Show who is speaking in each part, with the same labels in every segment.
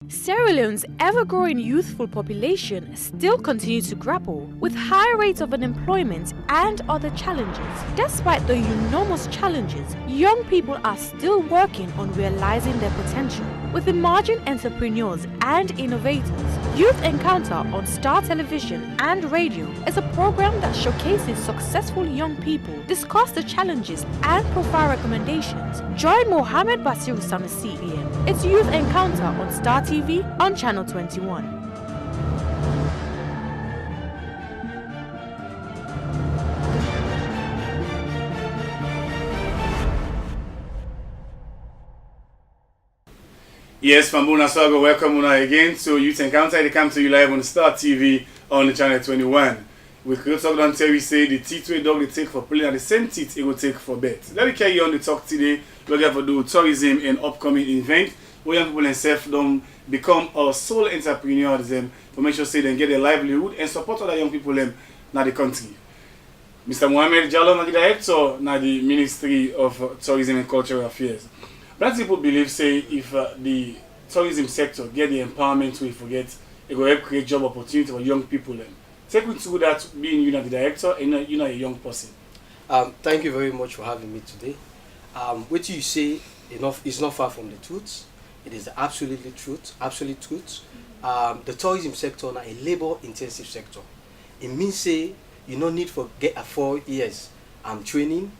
Speaker 1: Sierra Leone's ever-growing youthful population still continues to grapple with high rates of unemployment and other challenges. Despite the enormous challenges, young people are still working on realizing their potential. With emerging entrepreneurs and innovators, Youth Encounter on Star Television and Radio is a program that showcases successful young people, discuss the challenges, and provide recommendations. Join Mohamed Sanusi PM. It's Youth Encounter on Star TV on Channel 21.
Speaker 2: Yes, Fambuna Swago, welcome again to Youth Encounter. They come to you live on Star TV on the Channel 21. We could talk down tell we say the teeth we dog they take for playing and the same teeth it will take for bet. Let me carry on the talk today. We're going to do tourism and upcoming event where young people themselves don't become our sole entrepreneurs to make sure say they get their livelihood and support other young people in the country. Mr. Mohamed Jalloh, the director na the Ministry of Tourism and Cultural Affairs. Black people believe say if the tourism sector get the empowerment we forget, it will help create job opportunity for young people. Take me through that, being you know the director and you know a young person.
Speaker 3: Thank you very much for having me today. What you say is not far from the truth. It is the absolute truth. The tourism sector is a labor-intensive sector. It means say you no need for get a 4 years training.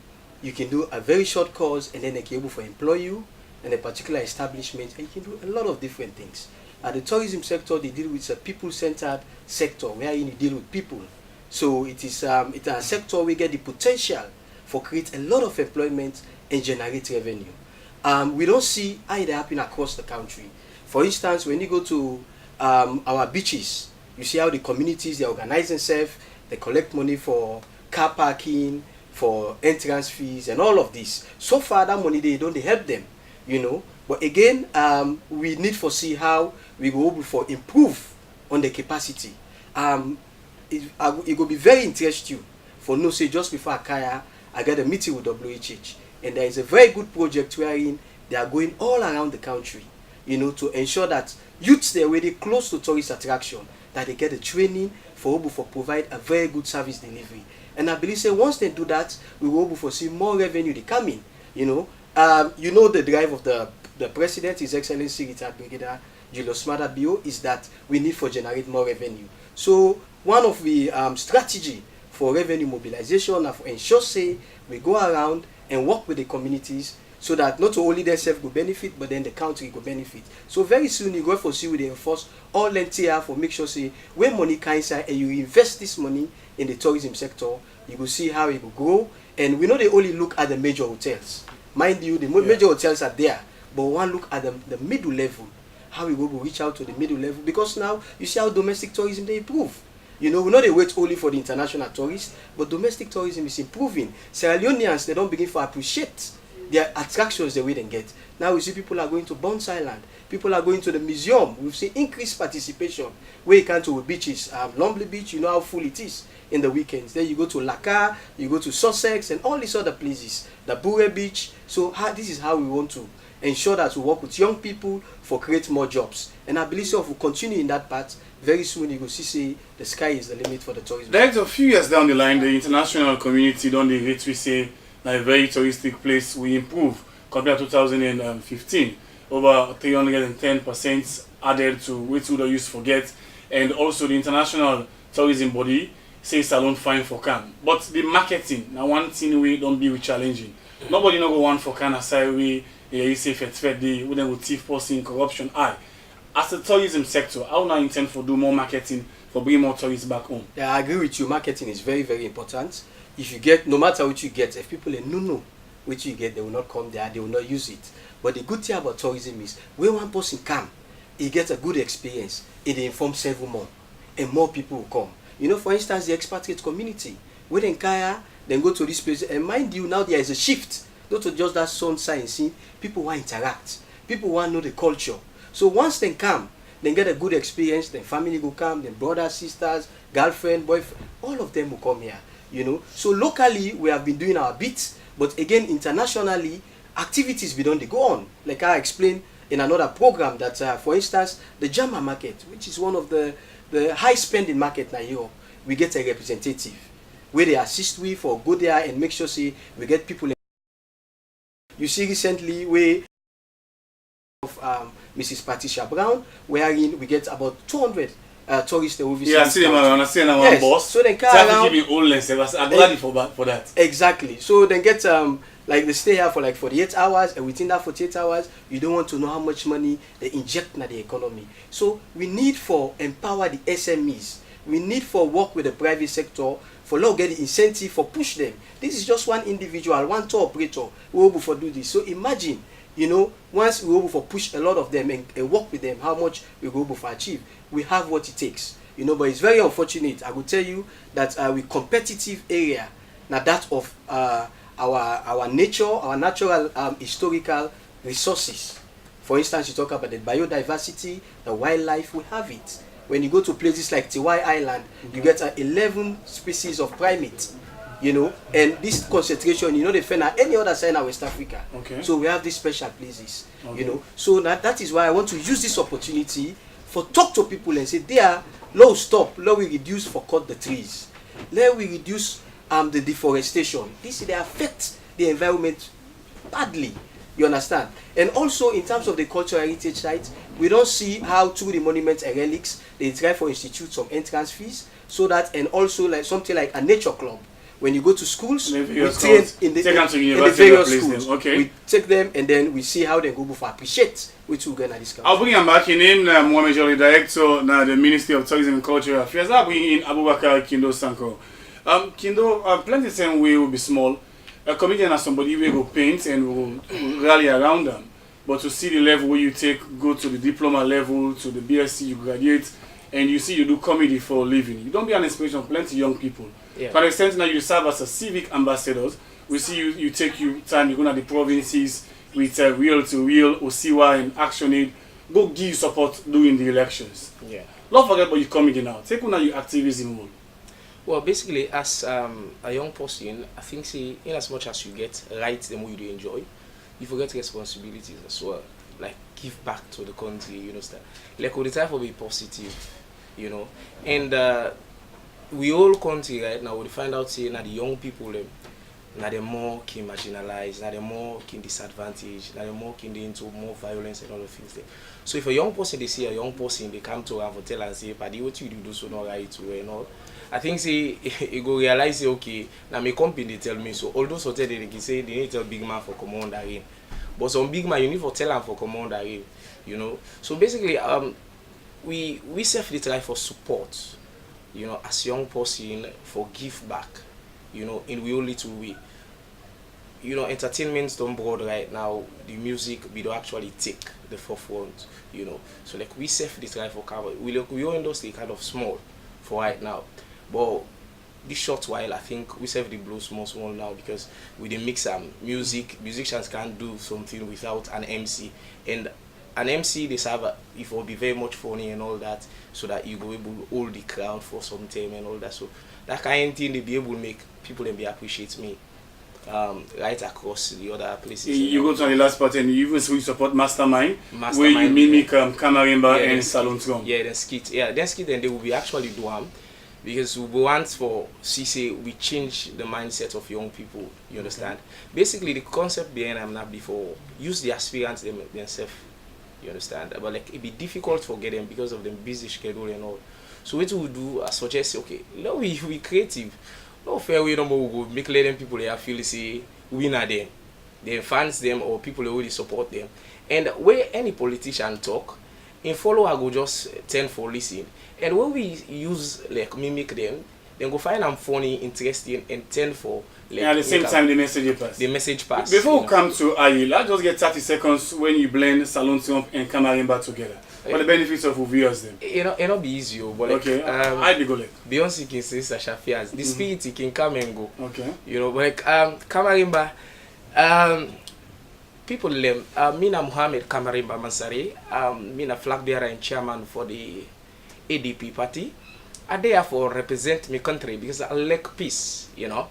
Speaker 3: You can do a very short course and then they can be able to employ you in a particular establishment, and you can do a lot of different things. The tourism sector, they deal with a people-centered sector where you deal with people. So it's a sector we get the potential for create a lot of employment and generate revenue. We don't see either happen across the country. For instance, when you go to our beaches, you see how the communities they organize themselves, they collect money for car parking, for entrance fees and all of this. So far that money they don't help them, you know. But again, we need to see how we go able for improve on the capacity. It will be very interesting for no say just before I got a meeting with WHH, and there is a very good project wherein they are going all around the country, you know, to ensure that youths they're already close to tourist attraction, that they get the training for able for provide a very good service delivery. And I believe say once they do that, we will be able to see more revenue they come in. You know, the drive of the president, His Excellency retired Brigadier Julius Smada Bio, is that we need for generate more revenue. So one of the strategy for revenue mobilization and for ensure say we go around and work with the communities so that not only themselves will benefit, but then the country will benefit. So very soon you go for see with the enforce all NTR for make sure say when money can inside and you invest this money in the tourism sector, you will see how it will grow. And we know they only look at the major hotels. Mind you, the major hotels are there, but one look at the middle level, how we will reach out to the middle level, because now you see how domestic tourism they improve. You know, we know they wait only for the international tourists, but domestic tourism is improving. Sierra Leoneans, they don't begin to appreciate their attractions the way they get. Now we see people are going to Bounce Island, people are going to the museum. We've seen increased participation where you can to beaches, Longley Beach, you know how full it is in the weekends. Then you go to Laka, you go to Sussex and all these other places, the Bure Beach. So this is how we want to ensure that we work with young people for create more jobs. And I believe so if we continue in that path, very soon you will see say the sky is the limit for the tourism.
Speaker 2: There's a few years down the line, the international community don't they rate we say a very touristic place we improve compared to 2015. Over 310% added to which we don't use forget, and also the international tourism body says salon fine for can. But the marketing now one thing we don't be challenging. Nobody no go one for can aside we you say fet day we then go thief posting corruption. As a tourism sector, how now intend for do more marketing for bring more tourists back home?
Speaker 3: Yeah, I agree with you. Marketing is very, very important. If you get, no matter what you get, if people know what you get, they will not come there, they will not use it. But the good thing about tourism is when one person come, he gets a good experience, it informs several more, and more people will come. You know, for instance, the expatriate community, when they Kaya, then go to this place, and mind you, now there is a shift, not to just that sun scene, people want to interact, people want to know the culture. So once they come, they get a good experience, then family will come, then brothers, sisters, girlfriend, boyfriend, all of them will come here. You know, so locally we have been doing our bits, but again internationally activities we don't go on. Like I explained in another program that, for instance, the German market, which is one of the high spending market in Europe, we get a representative where they assist with or go there and make sure say we get people. You see recently where of Mrs. Patricia Brown, wherein we get about 200 tourists that will visit.
Speaker 2: Yeah, I see them around. I see them around, boss.
Speaker 3: So they carry around.
Speaker 2: Keep all less. I'm glad for that.
Speaker 3: Exactly. So they get like they stay here for like 48 hours, and within that 48 hours, you don't want to know how much money they inject into the economy. So we need for empower the SMEs. We need for work with the private sector for law get the incentive for push them. This is just one individual, one tour operator who will able for do this. So imagine, you know, once we able for push a lot of them and work with them, how much we will able for achieve. We have what it takes, you know. But it's very unfortunate. I will tell you that with competitive area, now that of our nature, our natural historical resources. For instance, you talk about the biodiversity, the wildlife. We have it. When you go to places like Tiwai Island, you get 11 species of primates, you know, and this concentration, you know, they find at any other side in West Africa.
Speaker 2: Okay.
Speaker 3: So we have these special places, you know. So that is why I want to use this opportunity for talk to people and say, there, let stop, let we reduce for cut the trees, let we reduce the deforestation. This they affect the environment badly. You understand? And also in terms of the cultural heritage sites, we don't see how through the monuments and relics they try for institute some entrance fees, so that, and also like something like a nature club. When you go to schools, we train in the various schools.
Speaker 2: Okay.
Speaker 3: We take them and then we see how they go for appreciate which will get a discount.
Speaker 2: I'll bring him back in Mohamed Jalloh, Director now the Ministry of Tourism and Cultural Affairs. I'll bring in Abubakar Kindo Sanko. Kindo, plenty of time we will be small. A comedian has somebody who will paint and will rally around them. But to see the level where you go to the diploma level, to the BSc, you graduate, and you see you do comedy for a living. You don't be an inspiration of plenty of young people.
Speaker 3: Yeah.
Speaker 2: For extent now you serve as a civic ambassadors. We see you take your time, you go to the provinces with real to real, Osiwa and Action Aid. Go give you support during the elections.
Speaker 3: Yeah.
Speaker 2: Don't forget about your comedy now. Take on your activism role.
Speaker 4: Well, basically, as a young person, I think, see, in as much as you get rights, the more you do enjoy, you forget responsibilities as well. Like, give back to the country, you know, stuff. Like, all the time for be positive, you know. And we all country right now, we find out, say, now the young people, now they're more keen marginalized, now they're more keen disadvantaged, now they're more keen into more violence and all the things there. So if a young person, they see a young person, they come to and tell and say, "Paddy, what you do so not right to and all." I think say you go realize say, okay, now my company they tell me so. Although so tell they can say they need to tell big man for command again. But some big man you need to tell them for command again, you know. So basically we selfly try for support, you know, as young person for give back, you know, in we only two way. You know, entertainment's done broad right now, the music we don't actually take the forefront, you know. So like we selfly try for cover. We all industry kind of small for right now. But this short while I think we serve the blow small now because with the mix musicians can't do something without an MC, and an MC they serve it will be very much funny and all that, so that you go able to hold the crowd for some time and all that. So that kind of thing they be able to make people and be appreciate me right across the other places.
Speaker 2: You go to the last part and you even support Mastermind where you mimic Kamarimba and Salon Tron.
Speaker 4: Yeah, then skit. Yeah, then skit, and they will be actually do them. Because we want for CC, we change the mindset of young people, you understand? Basically, the concept behind them not before, use the aspirants themselves, you understand? But like, it'd be difficult for them because of the busy schedule and all. So what we do, I suggest, okay, let we be creative. No fair way no more we go make letting people they feel say we are them. They fans them or people who really support them. And where any politician talk, in follow I go just tend for listen. And when we use like mimic them, then go find them funny, interesting, and tend for like
Speaker 2: at the same time the message pass.
Speaker 4: The message pass.
Speaker 2: Before we come to Iye, let's just get 30 seconds when you blend Salon Tron and Kamarimba together. For the benefits of who viewers them.
Speaker 4: It'll be easy, but like
Speaker 2: I be go like.
Speaker 4: Beyonce can say Sasha Fias. The spirit it can come and go.
Speaker 2: Okay.
Speaker 4: You know, but like Kamarimba, people me na Mohamed Kamarimba Mansari, me na flag bearer and chairman for the ADP party. I therefore represent my country because I like peace, you know.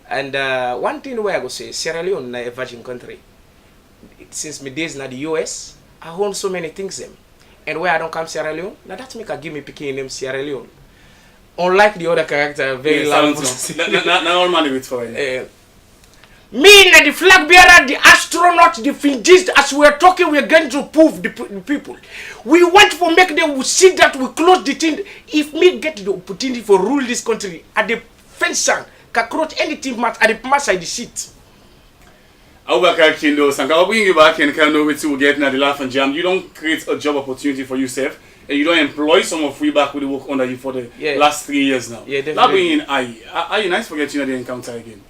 Speaker 4: And one thing where I go say, Sierra Leone na a virgin country. Since my days in the US, I own so many things them. And where I don't come Sierra Leone, now that make I give me picking name Sierra Leone. Unlike the other character, very loud.
Speaker 2: Not all money with for it.
Speaker 4: Me and the flag bearer, the astronaut, the physicist, as we are talking, we are going to prove the people. We want to make them see that we close the thing. If me get the opportunity for rule this country, at the fence, cockroach, anything match, at the mass I the seat.
Speaker 2: Abubakar Kindo, I'll bring you back and kind of with you getting at the Laugh and Jam. You don't create a job opportunity for yourself, and you don't employ someone free back with the work under you for the last 3 years now.
Speaker 4: Yeah, definitely.
Speaker 2: Now bringing in Iye, nice for getting at the encounter again.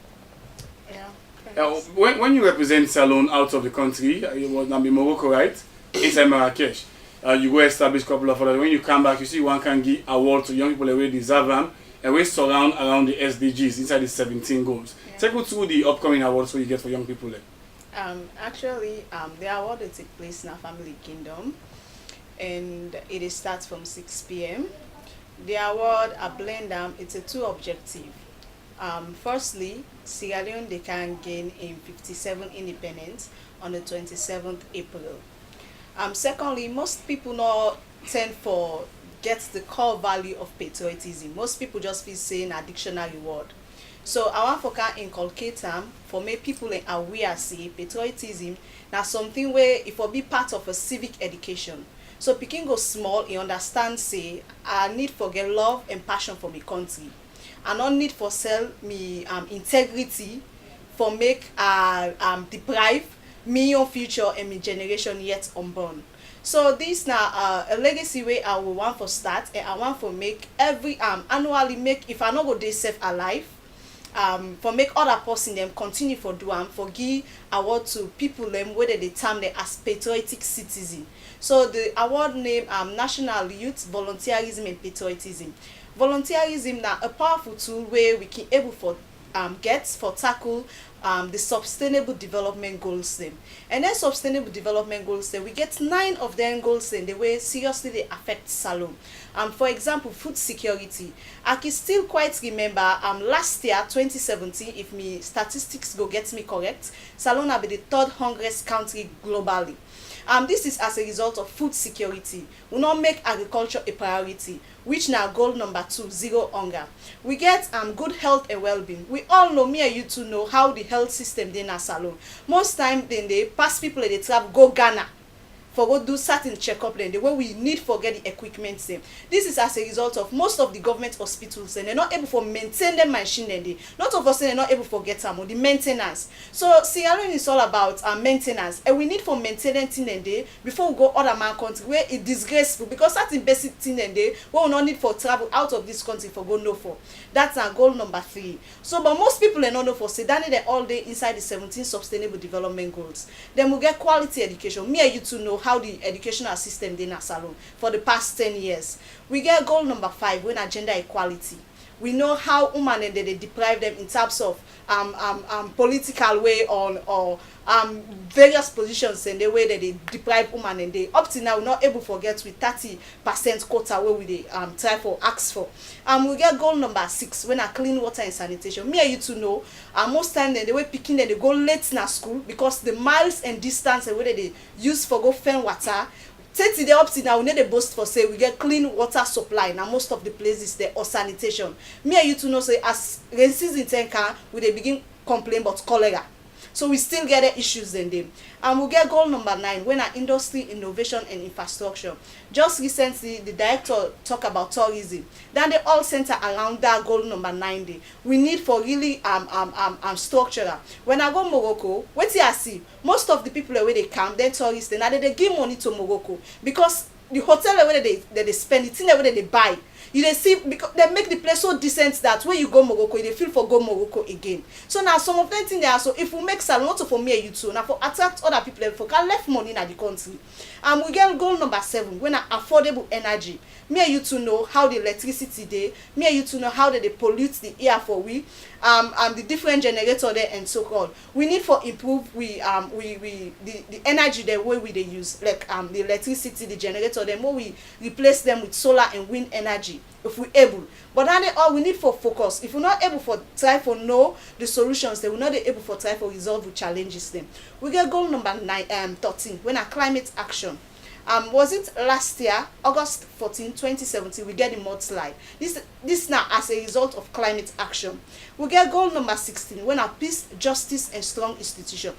Speaker 2: When you represent Salon out of the country, you was in Morocco, right? Inside Marrakesh. You go establish a couple of others. When you come back, you see one can give award to young people that really deserve them, and we surround around the SDGs inside the 17 goals. Yeah. Take us through the upcoming awards you get for young people there.
Speaker 5: Actually, the award will take place in our family kingdom, and it starts from 6 p.m. The award, I blend them, it's a two objective. Firstly, Sierra Leone they can gain in 57 independence on the 27th April. Secondly, most people not tend for get the core value of patriotism. Most people just feel saying a dictionary word. So I want to can inculcate them for make people aware say patriotism now something where it will be part of a civic education. So picking go small, he understand say I need for get love and passion for my country. I don't need for sell me integrity for make deprive me your future and me generation yet unborn. So this now a legacy way I will want for start, and I want for make every annually make if I not go they save alive. For make other person them continue for do for give award to people them whether they term them as patriotic citizen. So the award name National Youth Volunteerism and Patriotism. Volunteerism now a powerful tool where we can able for get for tackle the sustainable development goals them. And then sustainable development goals them, we get 9 of them goals in the way seriously they affect Salon. For example, food security. I can still quite remember last year 2017, if me statistics go get me correct, Salon will be the 3rd hungriest country globally. This is as a result of food security. We not make agriculture a priority, which now goal number 2, zero hunger. We get good health and well-being. We all know, me and you two know how the health system in our Salon. Most time then they pass people they travel go Ghana for go do certain checkup then the way we need for get the equipment them. This is as a result of most of the government hospitals and they're not able for maintain them machine then they not of us they're not able for get them or the maintenance. So Sierra Leone is all about maintenance, and we need for maintenance in day before we go other man country where it disgraceful because certain basic thing then they we will not need for travel out of this country for go no for. That's our goal number 3. So but most people are not know for say that they all day inside the 17 sustainable development goals. Then we get quality education. Me and you two know how the educational system in our Salon for the past 10 years. We get goal number 5 when gender equality. We know how women and they deprive them in terms of political way or various positions and the way that they deprive women and they up to now not able to forget with 30% quota where we they try for ask for. We get goal number 6 when clean water and sanitation. Me and you to know most time then the way picking they go late in school because the miles and distance and where they use for go fetch water. Take the up to now we need a boast for say we get clean water supply now most of the places there or sanitation. Me and you to know say as rain season 10 we they begin complain about cholera. So we still get the issues in them. And we'll get goal number 9 when our industry, innovation and infrastructure. Just recently the director talked about tourism. Then they all center around that goal number 9 day. We need for really structural. When I go Morocco, what do I see? Most of the people where they come, then tourists, then they give money to Morocco because the hotel where they spend, the thing where they buy. You they see because they make the place so decent that when you go Morocco, you feel for go Morocco again. So now some of them things there. So if we make Salon not for me and you too, now for attract other people, for can left money in the country. We get goal number 7 when affordable energy. Me and you to know how the electricity they. Me and you to know how they pollute the air for we. The different generator there and so called. We need for improve the energy the way we they use like the electricity, the generator them where we replace them with solar and wind energy. energy if we able. But now all we need for focus. If we're not able for try for know the solutions, then we're not able for try for resolve the challenges them. We get goal number 13 when our climate action. Was it last year, August 14, 2017, we get the mudslide. This now as a result of climate action. We get goal number 16 when our peace, justice, and strong institution.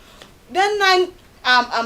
Speaker 5: Then 9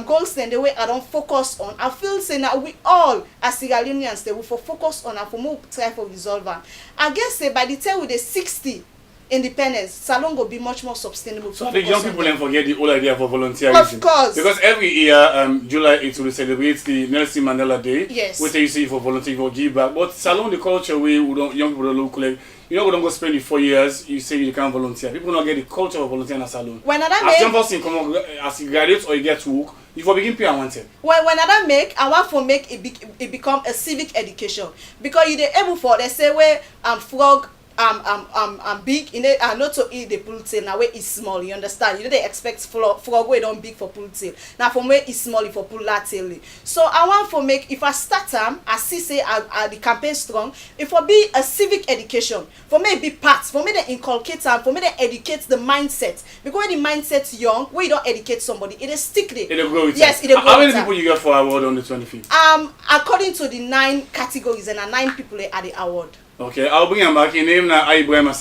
Speaker 5: goals then the way I don't focus on. I feel saying that we all as Sierra Leoneans they will focus on and for more try for resolve. I guess say by the time with the 60 independence, Salon will be much more sustainable.
Speaker 2: So I think young people then forget the whole idea for volunteerism.
Speaker 5: Of course. Because
Speaker 2: every year, July 8th, we celebrate the Nelson Mandela Day.
Speaker 5: Yes.
Speaker 2: Which you see for volunteer, for give back. But Salon, the culture way, young people don't look like, we don't go spend the 4 years, you say you can't volunteer. People don't get the culture of volunteering at Salon.
Speaker 5: When
Speaker 2: as young person come on, as you graduate or you get to work, you for begin pay and want it.
Speaker 5: When I want to make it become a civic education. Because you're able for, they say, where frog, big in it and not to eat the pool tail now where it's small, you understand? You know they expect frog where don't big for pool tail. Now from where it's small for pool tail. So I want to make if I start I see say the campaign strong, if I be a civic education, for me be parts, for me they inculcate and for me they educate the mindset. Because when the mindset's young, when you don't educate somebody, it is stickly.
Speaker 2: It'll go with
Speaker 5: yes,
Speaker 2: it.
Speaker 5: It'll go
Speaker 2: How many
Speaker 5: with
Speaker 2: people you get for award on the 25th?
Speaker 5: According to the 9 categories and 9 people at the award.
Speaker 2: Okay, I'll bring him back. His name now Iye Brima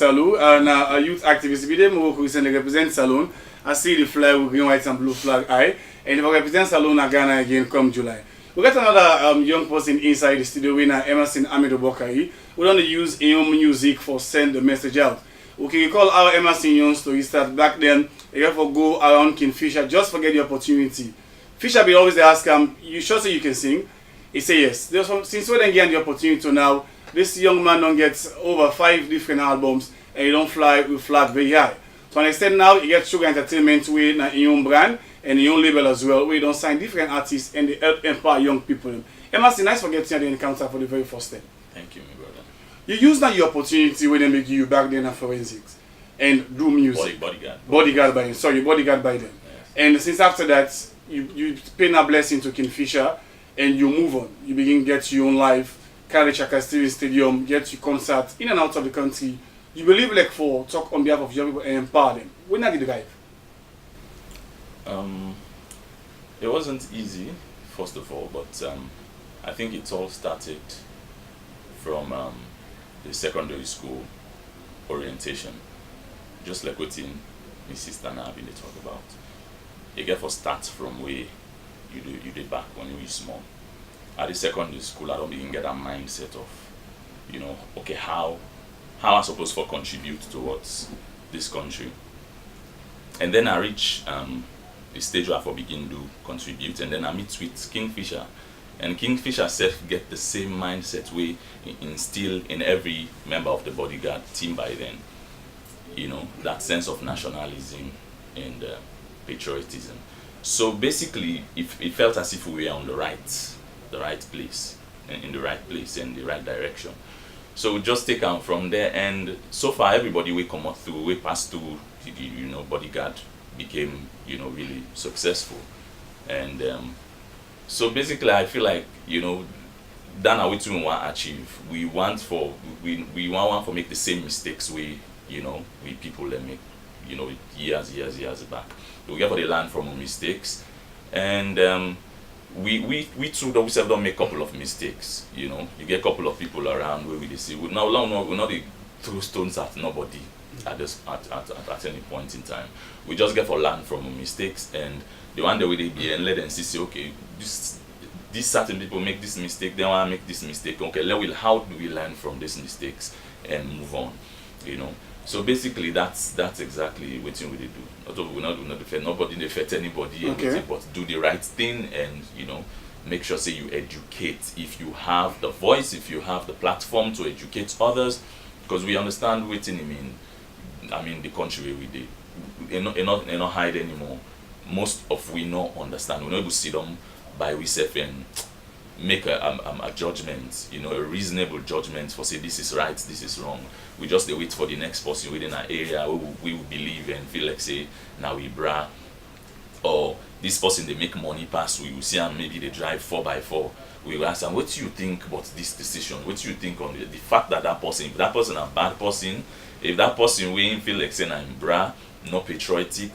Speaker 2: now a youth activist. We didn't work recently represent Salon. I see the flag with green, white, and blue flag. And if I represent Salon in Ghana again come July. We got another young person inside the studio. We now Emmerson Bokari. We don't use young music for send the message out. We can recall our Emmerson young story start back then. You have to go around Kingfisher just forget the opportunity. Fisher be always ask him, you sure say you can sing? He say yes. Since we then get the opportunity to now. This young man don't get over 5 different albums and he don't fly with flag very high. To an extent now, he gets Sugar Entertainment with a young brand and a young label as well, where you don't sign different artists and they help empower young people. Emmerson, nice for getting the encounter for the very first time.
Speaker 6: Thank you, my brother.
Speaker 2: You use now your opportunity when they make you back then at forensics and do music. Bodyguard by then. Yes. And since after that, you pay a blessing to Kingfisher and you move on. You begin to get your own life. Carry Chaka Stadium, get you concerts in and out of the country. You believe like for talk on behalf of young people and empower them. When did you drive?
Speaker 6: It wasn't easy, first of all, but I think it all started from the secondary school orientation. Just like what my sister and I have been talk about. You get for start from where you did back when you were small. At the secondary school, I don't even get that mindset of, okay, how I'm supposed to contribute towards this country. And then I reach the stage where I begin to contribute, and then I meet with Kingfisher. And Kingfisher self get the same mindset we instill in every member of the bodyguard team by then. That sense of nationalism and patriotism. So basically, it felt as if we were on the right place, in the right place, in the right direction. So we just take on from there, and so far everybody we come up through, we passed through, bodyguard became, really successful. And so basically I feel like, that's what we want to achieve. We want to make the same mistakes we people that make, years back. We get for the learn from our mistakes, and we too don't make a couple of mistakes. You get a couple of people around where we see we're not the throw stones at nobody at any point in time. We just get for learn from our mistakes, and the one that we be and let them see okay, these certain people make this mistake, they want to make this mistake. Okay, how do we learn from these mistakes and move on? So basically, that's exactly what we do. Although we not defend nobody, defend anybody,
Speaker 2: okay,
Speaker 6: but do the right thing and make sure say you educate if you have the voice, if you have the platform to educate others, because we understand what it mean. I mean the country where we did, not hide anymore. Most of we not understand. We not able to sit down by ourselves and make a judgment, a reasonable judgment for say this is right, this is wrong. We just wait for the next person within our area who we believe and feel like say now we bra or this person they make money pass, we will see and maybe they drive 4x4. We will ask them, what do you think about this decision? What do you think on the fact that that person, if that person a bad person, if that person will feel like saying I'm bra, not patriotic,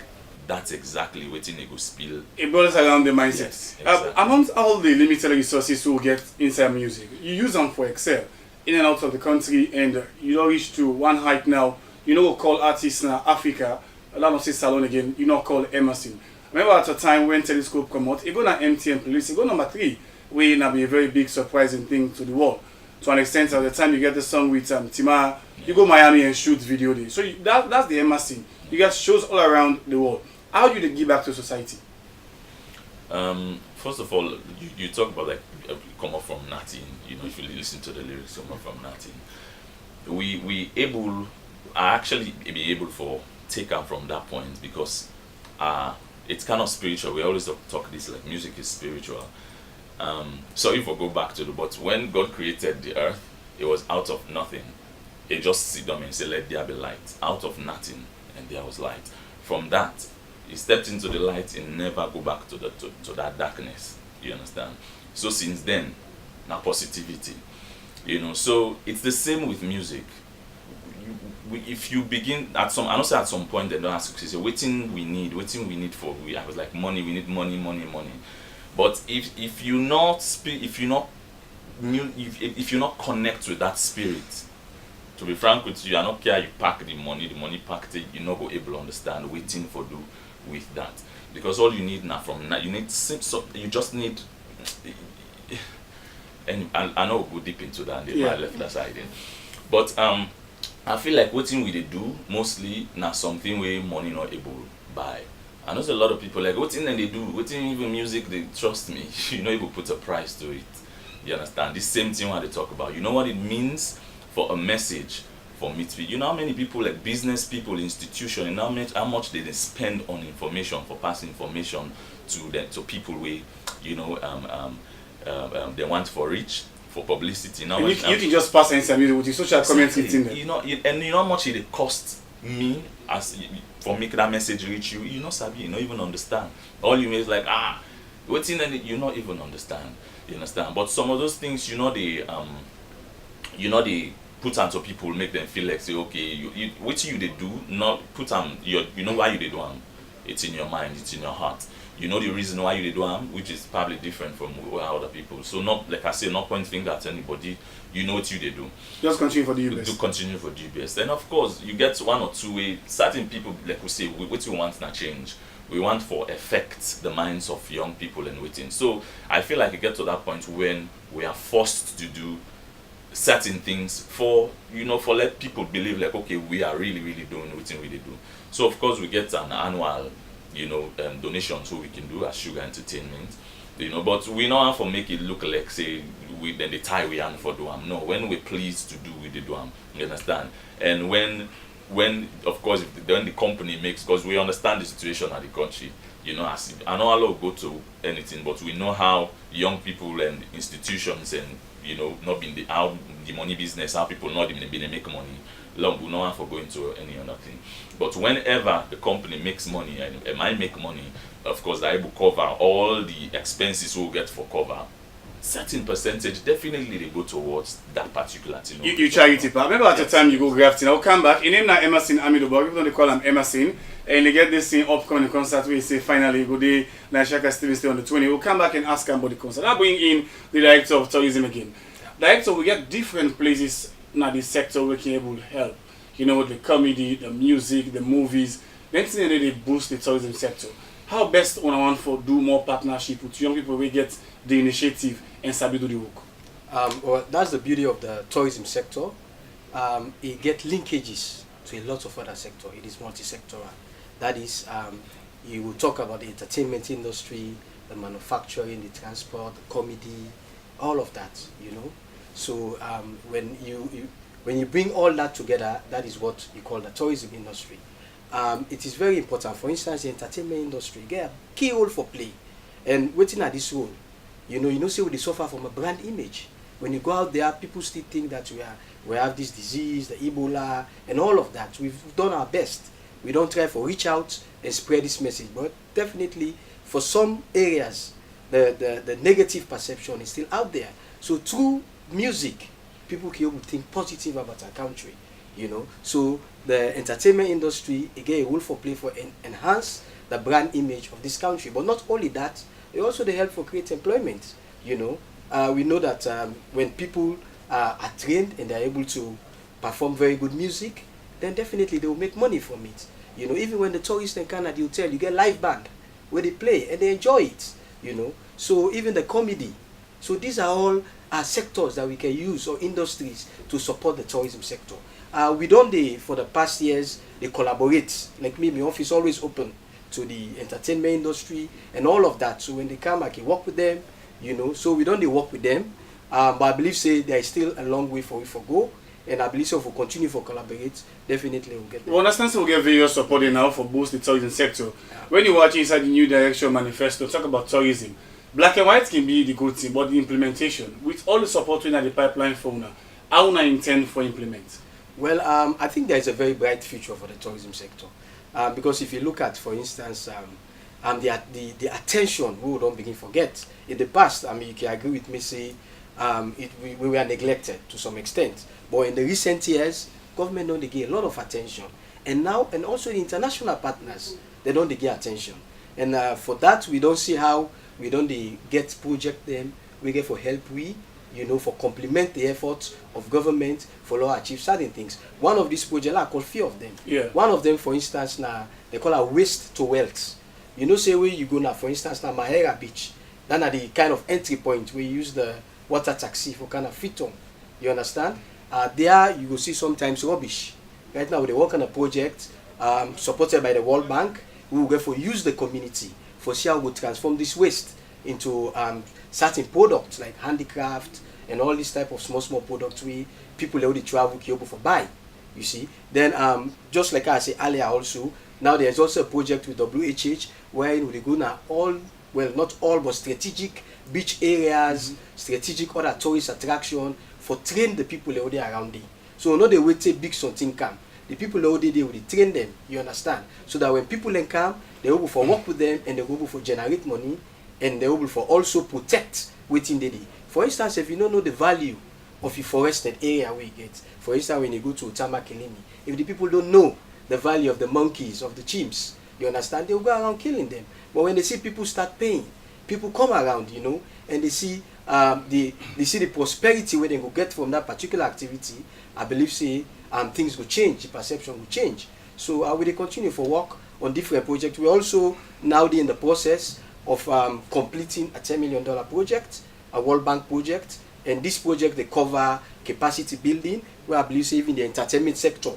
Speaker 6: that's exactly what they go spill.
Speaker 2: It boils around the mindset.
Speaker 6: Yes, exactly.
Speaker 2: Amongst all the limited resources you get inside music, you use them for excel in and out of the country, and you don't reach to one height now. You know, call artists now Africa. A lot of say Salon again. You know, call Emmerson. Remember at a time when Telescope come out, it go na MTN playlist. It go number 3, where it be a very big surprising thing to the world. To an extent, at the time you get the song with Tima, you go Miami and shoot video day. So that's the Emmerson. You get shows all around the world. How do you give back to society?
Speaker 6: First of all, you talk about like come up from nothing. You know, if you listen to the lyrics, come up from nothing. We are actually be able for take up from that point because it's kind of spiritual. We always talk this like music is spiritual. So if we go back to but when God created the earth, it was out of nothing. He just sit down and say, "Let there be light." Out of nothing, and there was light. From that, he stepped into the light and never go back to that darkness. You understand? So since then, now positivity. You know, so it's the same with music. If you begin at some, I don't say at some point they don't ask you, say, waiting we need for I was like money, we need money. But if you not connect with that spirit, to be frank with you, I don't care you pack the money packed it, you're not go able to understand waiting for do with that. Because all you need now from now, you just need, and I know we'll go deep into that, and I left that side in. But I feel like what we they do mostly now something where money not able to buy. I know a lot of people like what they do, what even music they trust me, you know able to put a price to it. You understand? This same thing what they talk about. You know what it means for a message for me to be. You know how many people like business people, institution, and how much they spend on information for passing information to people where you know they want for reach. For publicity, now
Speaker 2: you can just pass and music with your social comments in there.
Speaker 6: You know, and you know how much it cost me as for making that message reach you. You know, Sabi, you don't even understand. All you mean is like what's in it? You not even understand. You understand? But some of those things, they put onto people, make them feel like say, okay, what you they do, not put on you know why you they do them. It's in your mind, it's in your heart. You know the reason why you do them, which is probably different from other people. So not like I say, not point finger at anybody. You know what you they do.
Speaker 2: Just continue for the best.
Speaker 6: Do continue for the best. And of course, you get one or two way. Certain people, like we say, what we want to change. We want for affect the minds of young people and waiting. So I feel like it gets to that point when we are forced to do certain things for let people believe like okay, we are really doing what we really do. So of course we get an annual donation so we can do as Sugar Entertainment, but we know how to make it look like say then the tie we hand for do am. No, when we're pleased to do we do am, you understand? And when of course when the company makes, because we understand the situation at the country, as I know I'll go to anything, but we know how young people and institutions and not being the money business, how people not even been make money. Long we know how for going to any other thing. But whenever the company makes money and I make money, of course they're able to cover all the expenses we'll get for cover. Certain percentage definitely they go towards that particular thing.
Speaker 2: You charity part. Remember at the time you go grafting. I'll come back. In name now Emmerson Amidobo. People don't call him Emmerson. And they get this thing upcoming concert where he say finally go day Shaka Stevens stay on the 20. We'll come back and ask him about the concert. I'll bring in the director of tourism again. Director, we get different places now this sector we can able to help. The comedy, the music, the movies. Then they boost the tourism sector. How best on one for do more partnership with young people we get the initiative and sabi do the work?
Speaker 3: Well, that's the beauty of the tourism sector. It gets linkages to a lot of other sector. It is multi-sectoral. That is, you will talk about the entertainment industry, the manufacturing, the transport, the comedy, all of that. So when you bring all that together, that is what you call the tourism industry. It is very important. For instance, the entertainment industry get a key role for play, and waiting at this role, say we suffer from a brand image. When you go out there, people still think that we have this disease, the Ebola, and all of that. We've done our best We don't try for reach out and spread this message. But definitely, for some areas, the negative perception is still out there. So through music, people can think positive about our country, you know. So the entertainment industry, again, a role for play for enhance the brand image of this country. But not only that, it also they help for create employment, you know. We know that when people are trained and they're able to perform very good music, then definitely they will make money from it. You know, even when the tourists in Canada, the hotel, you get live band where they play and they enjoy it, you know. So even the comedy. So these are all sectors that we can use or industries to support the tourism sector. We don't, for the past years, they collaborate. Like me, my office always open to the entertainment industry and all of that. So when they come, I can work with them, you know. So we don't work with them. But I believe, say, there is still a long way for we for go. And I believe so if we continue to collaborate, definitely we'll get there.
Speaker 2: We understand so we'll get various support now for boost the tourism sector. Yeah. When you watch inside the New Direction Manifesto, talk about tourism. Black and white can be the good thing, but the implementation, with all the support in the pipeline for now, how do I intend for implement?
Speaker 3: Well, I think there is a very bright future for the tourism sector. Because if you look at, for instance, the attention, we don't begin forget. In the past, I mean, you can agree with me, say, we were neglected to some extent. But in the recent years, government don't give a lot of attention. And now, and also the international partners, they don't give attention. And for that, we don't see how we don't get project them, we get for help you know, for complement the efforts of government for law achieve certain things. One of these projects, I call few of them.
Speaker 2: Yeah.
Speaker 3: One of them, for instance, now they call it waste to wealth. You know, say where you go now, for instance, now Mahera Beach, then at the kind of entry point where you use the water taxi for kind of fit on. You understand? There you will see sometimes rubbish. Right now they work on a project supported by the World Bank. We will therefore use the community for see how we transform this waste into certain products like handicraft and all these type of small products we people already travel able for buy. You see. Then just like I said earlier also, now there's also a project with WHH where we go now all, well, not all, but strategic beach areas, strategic other tourist attraction for train the people already around there. So no, they will take big something come. The people already there will train them, you understand? So that when people then come, they will for work with them and they will for generate money and they will for also protect within the day. For instance, if you don't know the value of a forested area where you get, for instance, when you go to Tamakilini, if the people don't know the value of the monkeys, of the chimps, you understand, they will go around killing them. But when they see people start paying, people come around, you know, and they see they see the prosperity where they go get from that particular activity. I believe say things will change, the perception will change. So I will continue for work on different projects. We're also now in the process of completing a $10 million project, a World Bank project, and this project they cover capacity building, where I believe say even the entertainment sector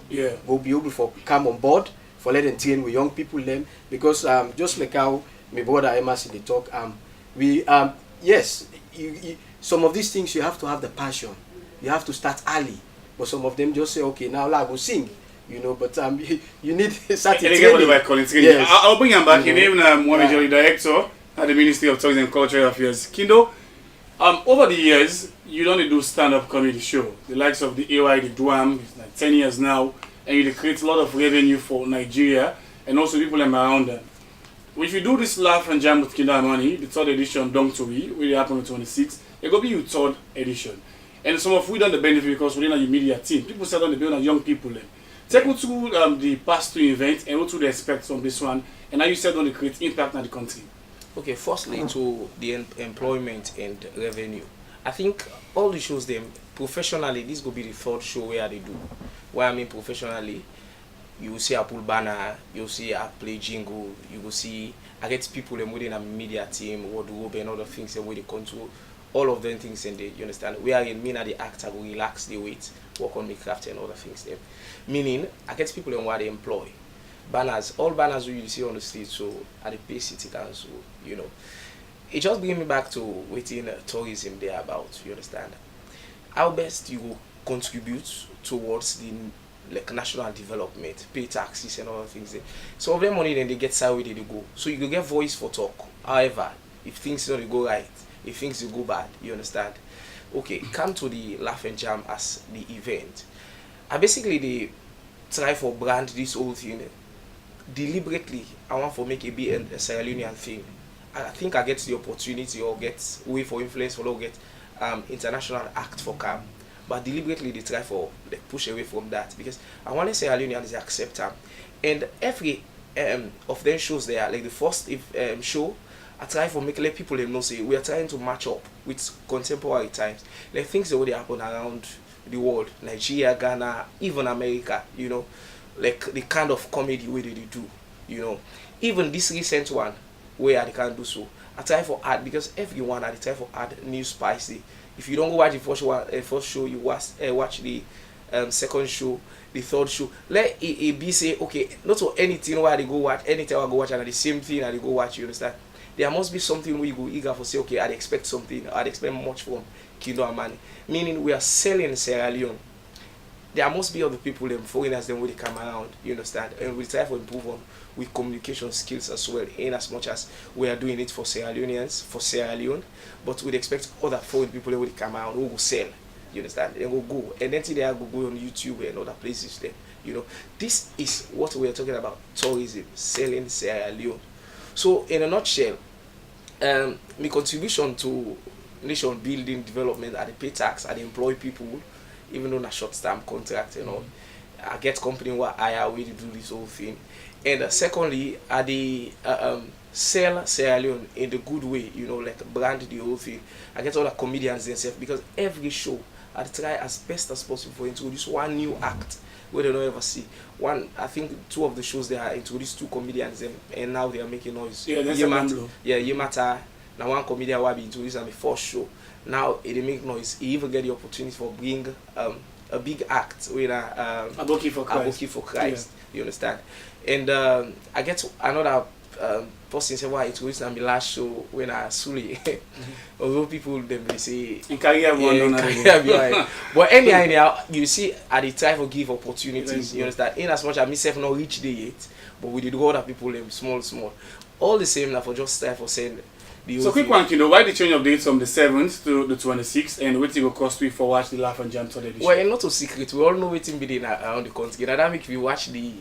Speaker 3: will be able to come on board for let them train with young people them, because just like how my brother Emmerson they talk, yes, some of these things you have to have the passion, you have to start early, but some of them just say okay now I go sing, you know, but you need certain training.
Speaker 2: Yes. I'll bring him back. Your name Mohamed Jalloh, director at the Ministry of Tourism and Cultural Affairs. Kindo, over the years you don't do stand-up comedy show, the likes of the AY, the Duam, it's like 10 years now, and you create a lot of revenue for Nigeria and also people around them. If you do this laugh and jam with Kindo Amani, the third edition, Dong Tori, will happen on 26th, it will be your third edition. And some of we don't the benefit because we're in a media team. People sit on the building young people. Take us through the past two events and what to the expect from this one, and how you said on the create impact on the country.
Speaker 4: Okay, firstly to the employment and revenue. I think all the shows them professionally, this will be the third show where they do. Where I mean professionally, you will see I pull banner, you will see I play jingle, you will see I get people within a media team, wardrobe and other things and where they control all of them things and they, you understand. We are in mean at the actor go relax the weight, work on the craft and other things there. Meaning I get people in what they employ. Banners, all banners you see on the street, so at the pay city council, you know. It just brings me back to within tourism there about, you understand. How best you will contribute towards the like national development, pay taxes and other things there. So of them money then they get salary they go. So you can get voice for talk. However, if things don't go right, if things go bad, you understand. Okay, come to the Laugh and Jam as the event. I basically they try for brand this whole thing deliberately I want to make it be a Sierra Leonean thing. I think I get the opportunity or get way for influence or get international act for CAM. But deliberately they try for like push away from that because I want to say Sierra Leoneans accept them. And every of them shows there, like the first show, I try for make let people know say we are trying to match up with contemporary times. Like things that already happen around the world, Nigeria, Ghana, even America, you know, like the kind of comedy way they do, you know. Even this recent one where they can do so. I try for add because everyone I try for add new spicy. If you don't go watch the first show, you watch the second show, the third show. Let it be say okay, not for anything where they go watch, anytime I go watch and the same thing and they go watch. You understand? There must be something where you go eager for say okay, I'd expect something. I'd expect much from Kindo and Money. Meaning we are selling Sierra Leone. There must be other people, them foreigners, them when they come around. You understand? And we try to improve on with communication skills as well. In as much as we are doing it for Sierra Leoneans, for Sierra Leone, but we'd expect other foreign people when they come around who will sell. You understand? They will go, and then they will go on YouTube and other places. Then you know, this is what we are talking about: tourism, selling Sierra Leone. So, in a nutshell, my contribution to nation building development, I pay tax, I employ people. Even though a short-term contract, you know, I get company where I hire way to do this whole thing. And secondly, I sell Sierra Leone in the good way, you know, like brand the whole thing. I get all the comedians themselves because every show I try as best as possible to introduce one new act where they don't ever see. One, I think 2 of the shows they are introduced 2 comedians and now they are making noise.
Speaker 2: Yeah, that's
Speaker 4: Yemata. Now one comedian will be introduced on the first show. Now it make noise. He even get the opportunity for bring a big act with
Speaker 2: Aboki for Christ.
Speaker 4: Yeah. You understand? And I get another person say why it was on the last show when I Suli. Although people them they say
Speaker 2: in career
Speaker 4: but anyhow you see I dey try to give opportunities. You understand? In as much as myself not reach there yet, but we did go other people them small. All the same now for just try for saying. So
Speaker 2: quick one, Kindo, why the change of dates from the 7th to the 26th and what it will cost we for watch the Laugh and Jam Today edition?
Speaker 4: Well, it's not a secret. We all know what's in between around the country. Now that make you watch the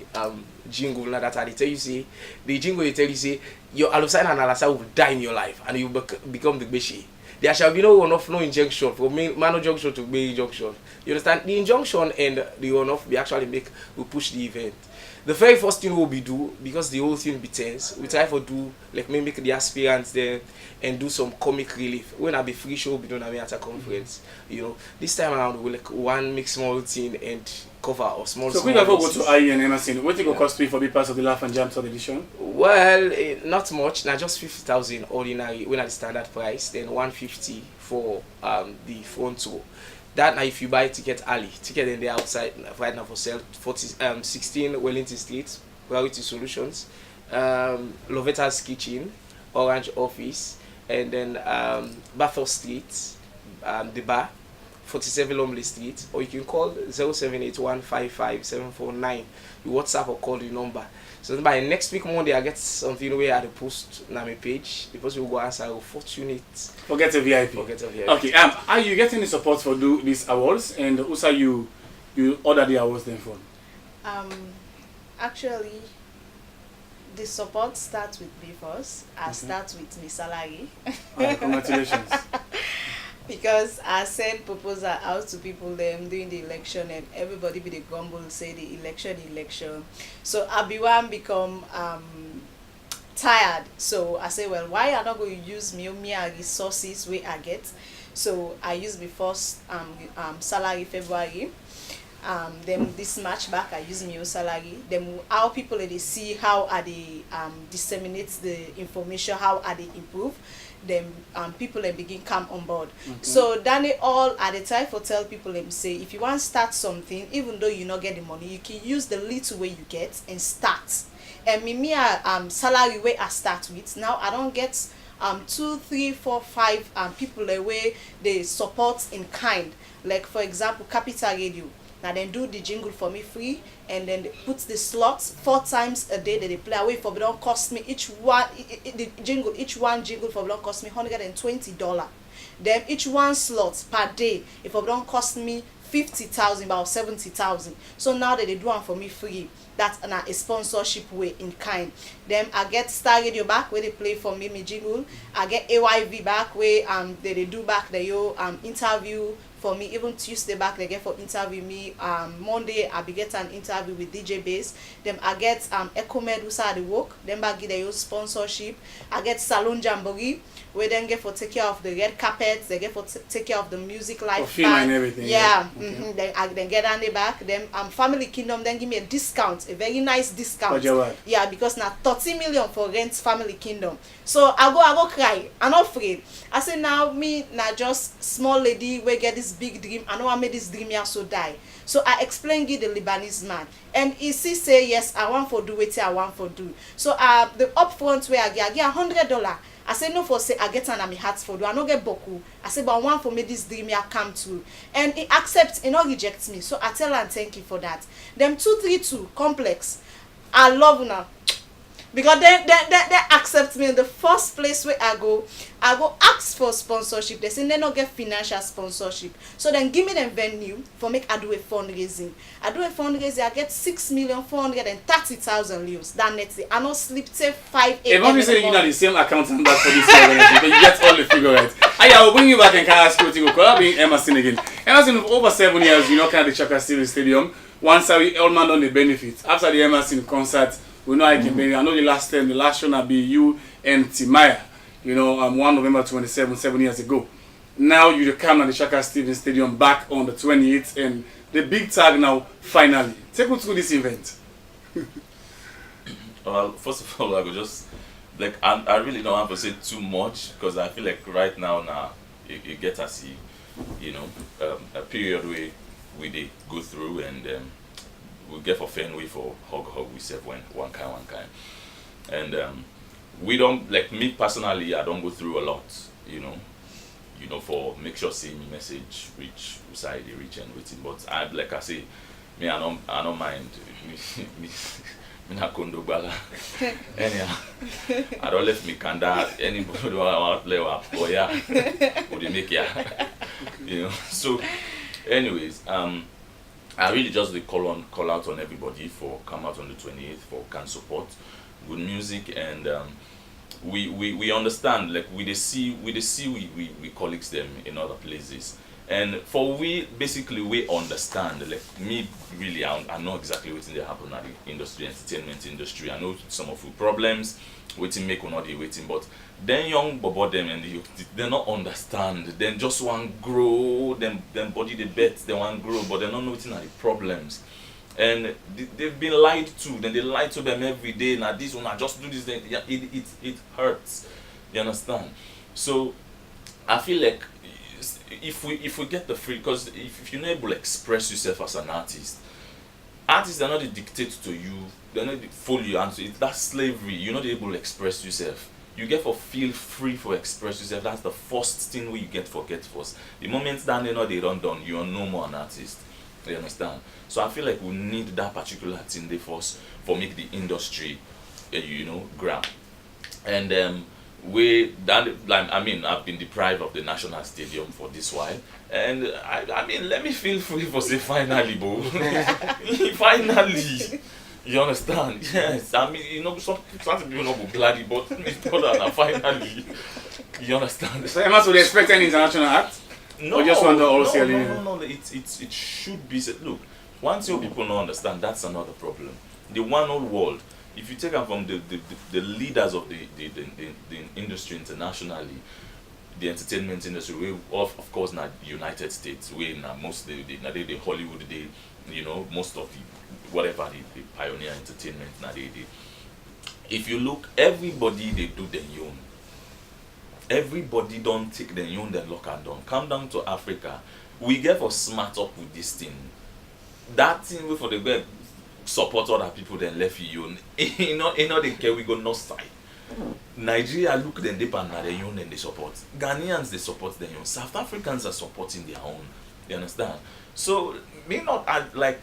Speaker 4: jingle now that they tell you say the jingle they tell you say your Alusan and Alasa will die in your life and you become the Beshi. There shall be no injunction from Mano Junction to Bay Junction. You understand? The injunction and the on-off we actually we push the event. The very first thing we do, because the whole thing be tense, we try to do like make the aspirants there and do some comic relief. When I be free show, we don't have at a conference. You know, this time around we like one make small thing and cover or small.
Speaker 2: So we never go to Iye and Emmerson. What it will cost me for be part of the Laugh and Jam Today edition?
Speaker 4: Well, not much. Now just 50,000 ordinary when at the standard price, then 150 for the front row. That now if you buy ticket early, ticket in the outside right now for sale 16 Wellington Street, Priority Solutions, Lovetta's Kitchen, Orange Office, and then Bathurst Street, the bar, 47 Lumley Street, or you can call 078155749. You WhatsApp or call the number. So by next week Monday I get something where I post on my page. The person will go answer fortunate.
Speaker 2: Forget a VIP. Okay, are you getting any support for do these awards and also you order the awards then from?
Speaker 5: Actually the support starts with me first. I start with my salary.
Speaker 2: Alright, congratulations.
Speaker 5: Because I send proposal out to people them during the election and everybody be the grumble say the election. So I become tired. So I say, well, why am I not going to use me resources where I get? So I use my first salary February. Then this March back I use my own salary. Then how people they see how are they disseminate the information, how are they improve. Then people begin come on board. So then all at the time for tell people them say if you want to start something, even though you not get the money, you can use the little way you get and start. And me salary way I start with now I don't get 2, 3, 4, 5 people the way they support in kind. Like for example Capital Radio. Now then do the jingle for me free and then they put the slots 4 times a day that they play away for but don't cost me each one jingle for don't cost me $120. Then each one slot per day if it don't cost me 50,000 about 70,000. So now that they do one for me free, that's a sponsorship way in kind. Then I get Star Radio back where they play for me jingle. I get AYV back where they do back the interview for me. Even Tuesday back they get for interview me. Monday I be get an interview with DJ Bass. Then I get Ecomed who saw the work. Then I get their sponsorship. I get Salon Jamboree where then get for take care of the red carpets. They get for take care of the music live
Speaker 2: film and everything.
Speaker 5: Yeah.
Speaker 2: Okay.
Speaker 5: Then I then get on the back. Then Family Kingdom then give me a discount, a very nice discount. Yeah, because now 30 million for rent Family Kingdom. So I go cry. I'm not afraid. I say now me now just small lady we get this big dream. I know I made this dream here so die. So I explain give the Lebanese man, and he say yes, I want for do what I want for do. So the upfront where I get $100. I say no for say I get an my heart for do. I no get boku. I say but I want for me this dream here come true. And he accepts, he not rejects me. So I tell her and thank you for that. Them 232 complex. I love now. Because they accept me in the first place where I go ask for sponsorship. They say they don't get financial sponsorship. So then give me them venue for make I do a fundraising. I do a fundraising, I get 6,430,000 lius. That next day I not sleep till 5 a.m.
Speaker 2: If I'm saying you know the same accountant that for this organization, but you get all the figure right. I will bring you back and ask you to go. Being Emmerson again. Emmerson for over 7 years, you know, kind of the Chaka Stadium. Once we all man on the benefits. After the Emmerson concert, we know I can be. I know the last show will be you and Timaya. You know, 1 November 27, 7 years ago. Now you come at the Chaka Stadium back on the 28th, and the big tag now finally. Take us through this event.
Speaker 6: Well, first of all, I could just like I really don't have to say too much because I feel like right now you get to see, you know, a period where we go through and we get for Fenway for hug we serve when one kind and we don't like me personally I don't go through a lot, you know for make sure say me message reach side reach and waiting, but I like I say me I don't mind me na Kindo bala anyhow I don't left me kanda anybody want play or yeah would they make ya you know. So anyways I really just call out on everybody for come out on the 28th for can support good music, and we understand like we see we colleagues them in other places, and for we basically we understand like me really I know exactly what's in there happen at the industry, entertainment industry. I know some of the problems waiting make or not they waiting, but then young bobo them and they not understand, then just want grow them body the bet they want grow, but they not noticing the problems, and they've been lied to. Then they lie to them every day. Now this one I just do this, then yeah, it hurts, you understand. So I feel like if we get the free, because if you're not able to express yourself as an artists are not dictate to you, they're not follow you, and so that's slavery. You're not able to express yourself. You get for feel free for express yourself. That's the first thing we get for get first. The moment that they run down, you are no more an artist. You understand? So I feel like we need that particular thing there first for make the industry, grab. And I've been deprived of the national stadium for this while, and I mean let me feel free for say finally, bro. Finally. You understand? Yes. I mean, some people not go gladly, but it's more than finally. You understand?
Speaker 2: So Emma, would they expect an international act?
Speaker 6: No,
Speaker 2: or just want to also
Speaker 6: no. It should be said. Look, once your people don't understand, that's another problem. The one old world. If you take them from the leaders of the industry internationally, the entertainment industry, we of course not United States, we now most the Hollywood, most of the whatever the pioneer entertainment now they. If you look, everybody they do their own. Everybody don't take their own, then lock and down. Come down to Africa, we get for smart up with this thing. That thing we for the web support other people then left you. They care we go north side. Nigeria look then they pan their own and they support. Ghanaians they support their own. South Africans are supporting their own. You understand? So me not like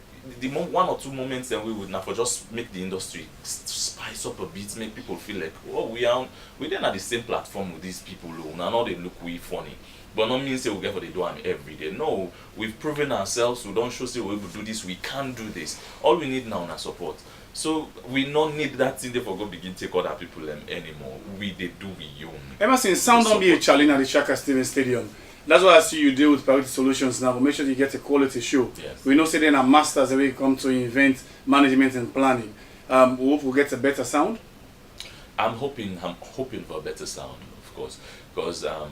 Speaker 6: one or two moments then we would now for just make the industry spice up a bit, make people feel like, oh, we then at the same platform with these people who now they look we funny. But not mean say we get for they do them every day. No, we've proven ourselves, we don't show say we will do this, we can do this. All we need now is support. So we don't need that thing there for go begin take other people anymore. We they do we own.
Speaker 2: Emmerson, sound don't be a challenge at the Shaka Stadium. That's why I see you deal with priority solutions now, but make sure you get a quality show.
Speaker 6: Yes.
Speaker 2: We know say then are masters when it comes to event management and planning. We hope we'll get a better sound.
Speaker 6: I'm hoping for a better sound, of course, because the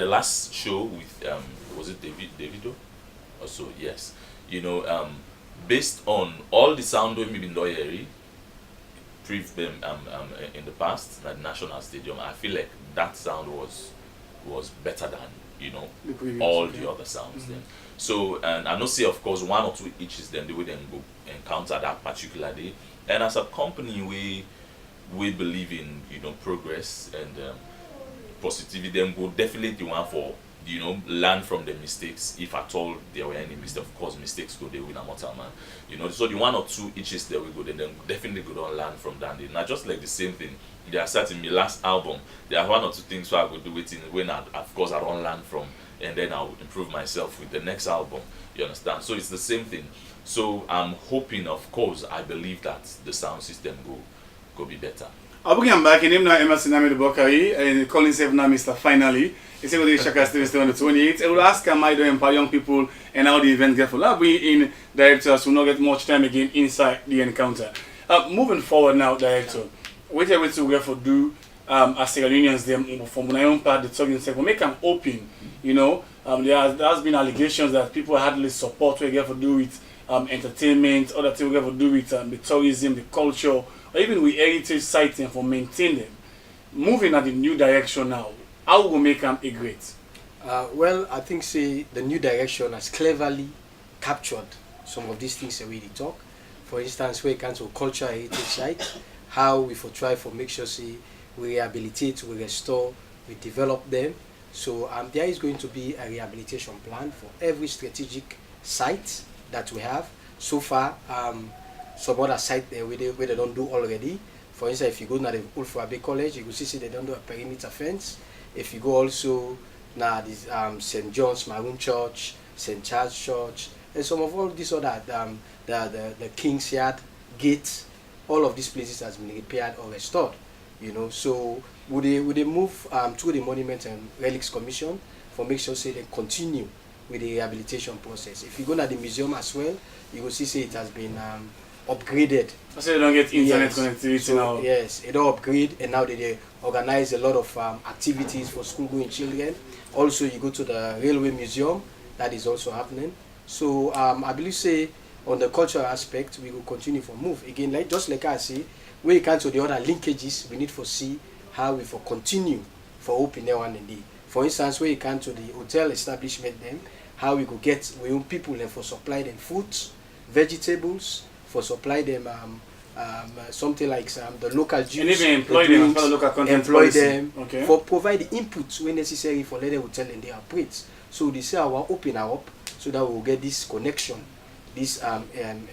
Speaker 6: last show with was it Davido? Also yes, you know, based on all the sound we've been doing in the past at National Stadium, I feel like that sound was better than, you know, all the other sounds then. So, and I know say of course one or two itches then they would then go encounter that particular day. And as a company we believe in, you know, progress and positivity, then we'll definitely want for, you know, learn from the mistakes if at all there were any mistakes. Of course mistakes go there with a mortal man. You know, so the one or two itches there we go then definitely go down learn from that. Not just like the same thing. There are certain my last album, there are one or two things so I go do it in when of course I don't learn from, and then I'll improve myself with the next album. You understand? So it's the same thing. So I'm hoping, of course, I believe that the sound system go be better.
Speaker 2: I'll bring him back. In name now Emmerson Bokari and calling himself now Mr. Finally. He's going to Shaka Stadium on the 28th. I will ask him how to empower young people and how the event get full. I'll bring in directors who will not get much time again inside the encounter. Moving forward now, director. What are we to do as a unions them from my own part the talking sector make them open, you know. There has been allegations that people hardly support what we get to do with entertainment, other things we get to do with the tourism, the culture, or even with heritage sites and for maintain them. Moving at the new direction now, how will we make them a great?
Speaker 3: Well, I think say the new direction has cleverly captured some of these things that we talk. For instance, where it comes to culture heritage sites, how we for try for make sure say we rehabilitate, we restore, we develop them. So there is going to be a rehabilitation plan for every strategic site that we have. So far, some other site there where they don't do already. For instance, if you go to the Ulfrabe College, you will see they don't do a perimeter fence. If you go also now this St. John's Maroon Church, St. Charles Church, and some of all these other the King's Yard Gate, all of these places has been repaired or restored. You know, so would they move through the Monuments and Relics Commission for make sure say they continue with the rehabilitation process. If you go to the museum as well, you will see say it has been upgraded.
Speaker 2: So you don't get internet connectivity
Speaker 3: so,
Speaker 2: now.
Speaker 3: Yes, it all upgrade, and now they organize a lot of activities for school-going children. Also, you go to the Railway Museum, that is also happening. So I believe say on the cultural aspect, we will continue for move. Again, like just like I say, when it comes to the other linkages, we need to see how we for continue for open there one day. For instance, when it comes to the hotel establishment then, how we go get we own people and for supply them fruits, vegetables, for supply them something like the local juice,
Speaker 2: and even employ them for the local content policy.
Speaker 3: Them
Speaker 2: okay.
Speaker 3: For provide the inputs when necessary for let the hotel and they operate. So they say I will open up so that we will get this connection, this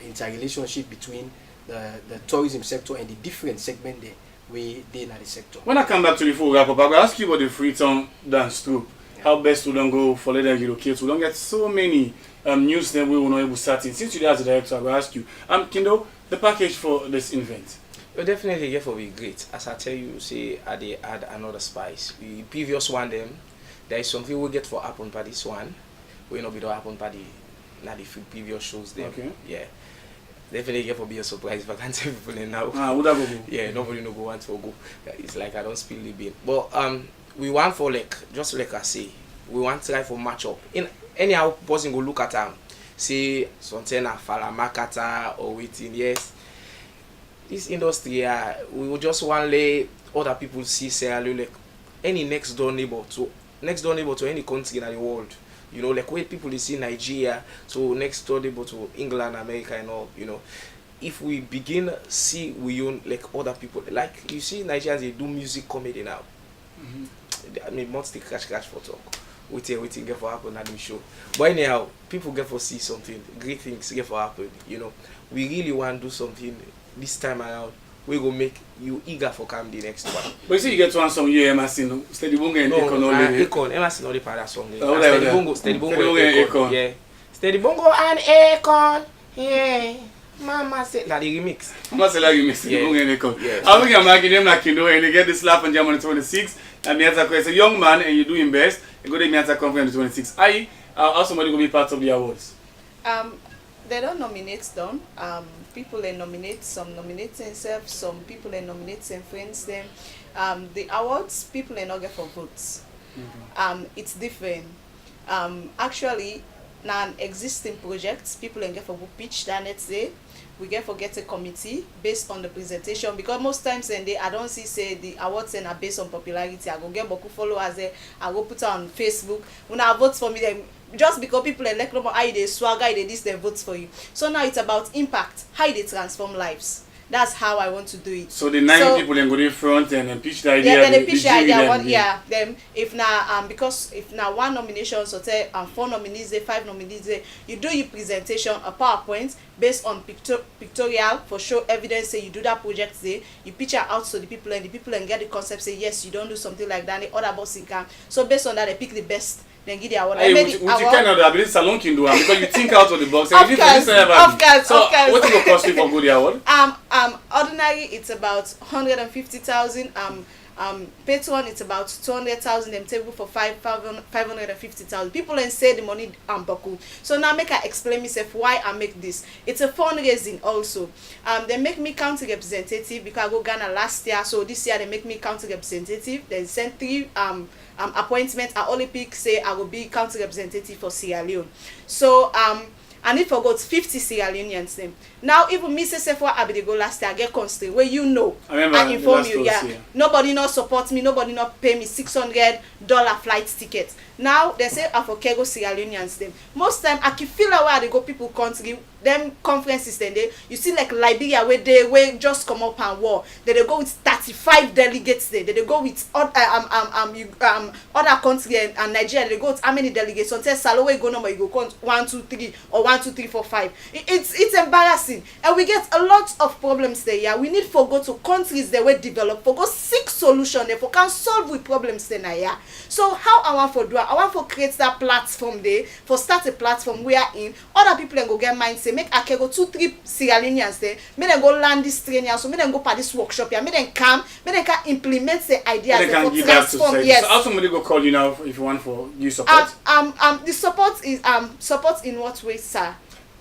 Speaker 3: interrelationship between the tourism sector and the different segment there we in the sector.
Speaker 2: When I come back to the full wrap up, I will ask you about the Freetown dance troupe. Yeah. How best we don't go for let them relocate. We don't get so many news that we will not able to start in. Since you as the director, I will ask you, Kindo, the package for this event.
Speaker 4: Well, definitely get for be great. As I tell you, say I they add another spice. The previous one them, there is something we get for happen by this one. We not be don't happen by the previous shows them.
Speaker 2: Okay.
Speaker 4: Yeah. Definitely get for be a surprise if I can't tell people in now.
Speaker 2: Would I go?
Speaker 4: Yeah, nobody no go want to go. It's like I don't spill the bean. But we want for like just like I say, we want to try for match up. In anyhow person go look at them, say something a falamakata or waiting, yes. This industry we will just want let other people see say like any next door neighbor to any country in the world. You know, like where people see Nigeria, so next door neighbor to England, America and all, you know. If we begin see we own like other people, like you see Nigerians they do music comedy now. I mean must take catch for talk. waiting get for happen at the show. But anyhow, people get for see something, great things get for happen. You know, we really want to do something this time around. We go make you eager for come the next one.
Speaker 2: But you see, you get one song here, Emmerson, Steady Bongo and Akon only.
Speaker 4: Akon, Emmerson only part of that song. Steady Bongo
Speaker 2: and Akon.
Speaker 4: Yeah. Steady Bongo and Akon. Yeah. Mama said that the remix.
Speaker 2: Mama said like you miss Steady Bongo and Akon.
Speaker 4: Yeah.
Speaker 2: I'm looking at Maggie name like Kindo and you get this slap on Jam on the 26th. And Miata is a young man and you do him best. You go to Miata conference on the 26th. How somebody will be part of the awards?
Speaker 5: They don't nominate them. People they nominate, some nominate themselves, some people they nominate some friends them. The awards people they not get for votes. It's different. Actually, now existing projects people they get for book pitch that let's say we get for get a committee based on the presentation, because most times and I don't see say the awards and are based on popularity. I go get boku followers there, I go put it on Facebook. When I vote for me them just because people elect them, how they swagger, they this, they votes for you. So now it's about impact, how they transform lives. That's how I want to do it.
Speaker 2: So the 9 people then go in front and pitch the idea.
Speaker 5: Yeah, they pitch the idea. Them if now because if now 1 nomination, so say 4 nominees, 5 nominees, you do your presentation, a PowerPoint based on pictorial for show evidence. Say you do that project, say you pitch it out to the people and get the concept. Say yes, you don't do something like that. The other boss can. So based on that, they pick the best. Then give the award.
Speaker 2: Hey, which kind of ability salon can do because you think out of the box.
Speaker 5: Of course.
Speaker 2: What will cost you for good award?
Speaker 5: Ordinary it's about 150,000. Patron it's about 200,000. Them table for 550,000. People and say the money boku. So now make I explain myself why I make this. It's a fundraising also. They make me county representative because I go Ghana last year. So this year they make me county representative. They sent 3 appointment. I only pick say I will be county representative for Sierra Leone. So and if I got 50 Sierra Leoneans them. Now even me say for I be go last year I get constraint where you know I inform you nobody not support me, nobody not pay me $600 flight ticket. Now they say I for Kego Sierra Leoneans them. Most time I can feel where they go people country them conferences then they you see like Liberia where they just come up and war. They go with 35 delegates there. They go with other country and Nigeria they go with how many delegates until Salowe go number you go count 1 2 3 or 1 2 3 4 5. It's embarrassing and we get a lot of problems there. Yeah, we need for go to countries that were developed for go seek solution there for can solve with problems there now. Yeah, so how I want for do I want for create that platform there for start a platform where in other people and go get mindset. Make I can go 2 3 Sierra Leoneans there. Make them go land this training, so make them go for this workshop. Yeah, make them come, make them can implement the ideas for transform. Yes.
Speaker 2: So how somebody go call you now if you want for you support?
Speaker 5: The support is support in what way, sir?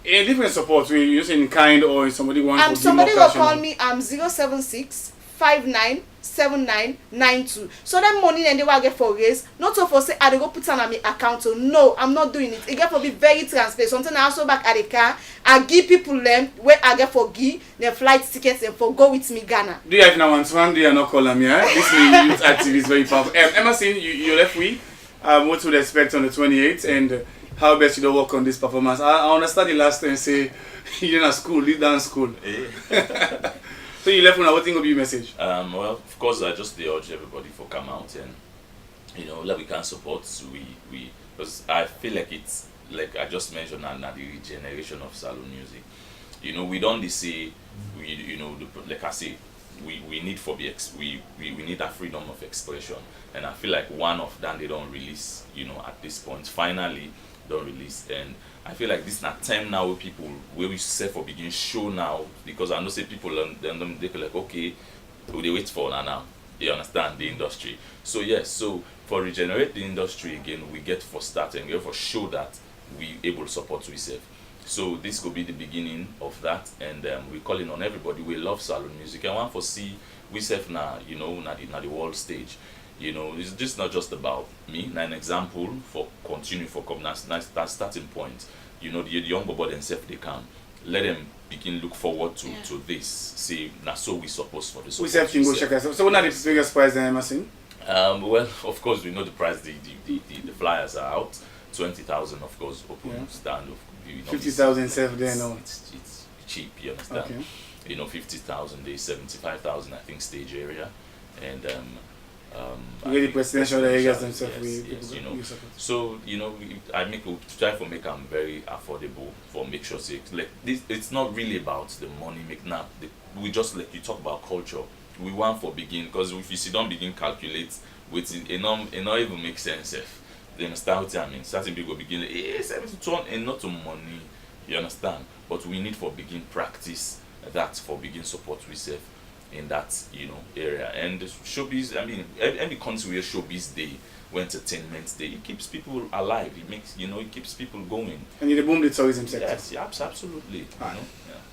Speaker 2: A different support. We use in kind or somebody wants.
Speaker 5: Somebody will call me 076 597992. So that money and they will get for raise. Not so for say I go put on my account. So no, I'm not doing it. It get for be very transparent. Something I also back at the car. I give people them where I get for give their flight tickets and for go with me Ghana.
Speaker 2: Do you have now one day and not call them? Yeah, this youth activist very powerful. Emmerson, you left with what to expect on the 28th and how best you don't work on this performance. I understand the last time say you didn't at school, lead down school. So you left now, what think will be your message?
Speaker 6: Well, of course, I just urge everybody for come out and like we can support. We because I feel like it's like I just mentioned now the regeneration of salon music. We don't say like I say we need for we need a freedom of expression, and I feel like one of them they don't release. At this point, finally don't release and. I feel like this is not time now where we say for begin show now because I know say people they like okay they wait for now they understand the industry. So yes, so for regenerate the industry again we get for start and get for show that we able to support ourselves. So this could be the beginning of that and we calling on everybody we love salon music and want for see we self now na the world stage. It's just not just about me. Now, an example for continue for come that starting point. The young boy themselves they can let them begin look forward to this. See, now so we suppose for this.
Speaker 2: We have to go check us. So what are the biggest prize then, Emmerson?
Speaker 6: Well, of course we know the price. The flyers are out. 20,000, of course, open stand of
Speaker 2: 50,000 self there now.
Speaker 6: It's cheap. You understand?
Speaker 2: Okay.
Speaker 6: 50,000. There's 75,000. I think stage area, and
Speaker 2: You get the presidential areas themselves.
Speaker 6: Yes, you know. So you know, we try to make them very affordable for make sure say like this. It's not really about the money make now. We just like you talk about culture. We want for begin because if you don't begin calculate with it not even make sense if they understand what I mean. Certain people begin 72 and not to money. You understand? But we need for begin practice that for begin support we save in that area. And showbiz, I mean every country where showbiz day, where entertainment day, it keeps people alive. It makes it keeps people going. And
Speaker 2: you boom the tourism sector.
Speaker 6: Yes, absolutely.
Speaker 2: Right.